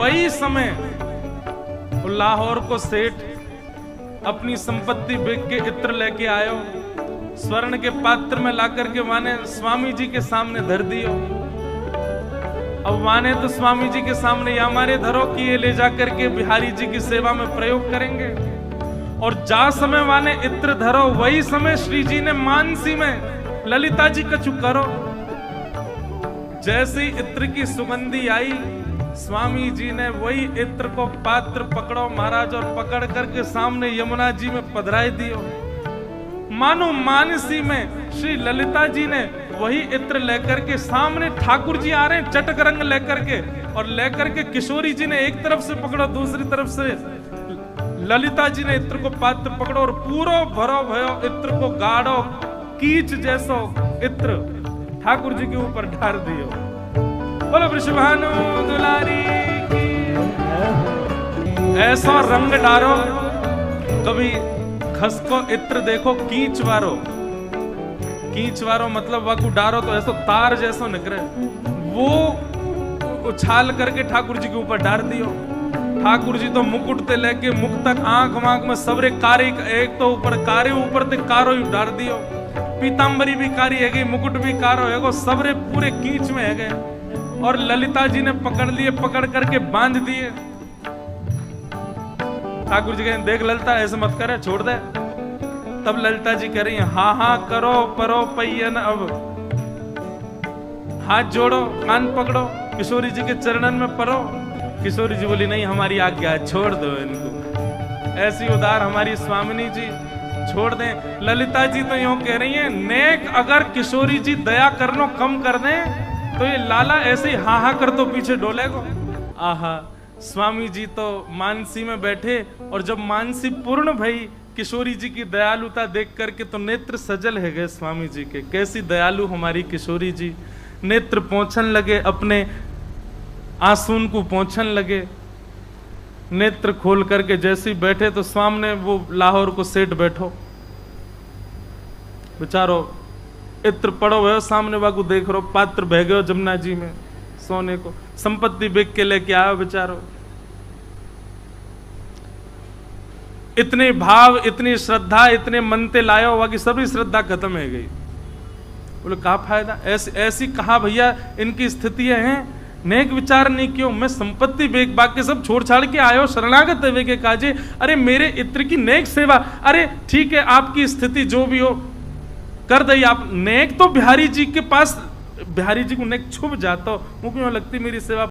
वही समय लाहौर को सेठ अपनी संपत्ति बेच के इत्र लेके आयो, स्वर्ण के पात्र में लाकर के माने स्वामी जी के सामने धर दियो। अब माने तो स्वामी जी के सामने या हमारे धरो कि ये ले जाकर के बिहारी जी की सेवा में प्रयोग करेंगे। और जा समय माने इत्र धरो, वही समय श्री जी ने मानसी में ललिता जी कछु करो। जैसे इत्र की सुगंधी आई, स्वामी जी ने वही इत्र को पात्र पकड़ो महाराज और पकड़ करके सामने यमुना जी में पधराई दियो। मानो मानसी में श्री ललिता जी ने वही इत्र लेकर के सामने ठाकुर जी आ रहे हैं चटक रंग लेकर के, और लेकर के किशोरी जी ने एक तरफ से पकड़ो, दूसरी तरफ से ललिता जी ने इत्र को पात्र पकड़ो और पूरो भरो भयो इत्र को गाढ़ो कीच जैसो इत्र ठाकुर जी के ऊपर ढार दियो। बोलो वृषभानु दुलारी की। ऐसा रंग डारो, कभी खसको इत्र देखो कीच वारो। कीच वारो मतलब वाकू डारो तो ऐसा तार जैसो निकले, वो उछाल करके ठाकुर जी के ऊपर डार दियो। ठाकुर जी तो मुकुट ते लेके मुख तक आंख वांख में सबरे कारी, एक तो ऊपर कारे ऊपर ते कारो ही डार दियो। पीतांबरी भी कारी है गई, मुकुट भी कारो है गो, सबरे पूरे कीच में है गए। और ललिता जी ने पकड़ लिए, पकड़ करके बांध दिए। ठाकुर जी कहें देख ललिता ऐसे मत करे, छोड़ दे। तब ललिता जी कह रही है हाँ हाँ करो परो पैयन, अब हाथ जोड़ो कान पकड़ो किशोरी जी के चरणन में परो। किशोरी जी बोली नहीं हमारी आज्ञा है, छोड़ दो इनको। ऐसी उदार हमारी स्वामिनी जी, छोड़ दें। ललिता जी तो यूं कह रही हैं नेक अगर किशोरी जी दया करनो कम कर दें तो ये लाला ऐसे ही हाँ हाँ कर तो पीछे डोलेगो। आहा, स्वामी जी तो मानसी में बैठे, और जब मानसी पूर्ण भई किशोरी जी की दयालुता देख करके तो नेत्र सजल है गए स्वामी जी के। कैसी दयालु हमारी किशोरी जी। नेत्र पोंछन लगे, अपने आंसून को पोंछन लगे। नेत्र खोल करके जैसे ही बैठे तो सामने वो लाहौर को सेठ बैठो, बेचारो इत्र पड़ो है सामने, वाकू देख रो पात्र बह गयो जमुना जी में सोने को, संपत्ति बेच के लेके आयो बेचारो। इतने भाव, इतनी श्रद्धा, इतने मनते लायो, बाकी सभी श्रद्धा खत्म है गई। बोले क्या फायदा, ऐसी कहा भैया इनकी स्थितियां हैं। नेक विचार नहीं क्यों, मैं संपत्ति बेच बाकी सब छोड़ छाड़ के आयो शरणागत वे के काजे। अरे मेरे इत्र की नेक सेवा, अरे ठीक है आपकी स्थिति जो भी हो कर दई आप। नेक तो बिहारी जी के पास, बिहारी जी को नेक छुप जाता हो, मुझे लगती मेरी सेवा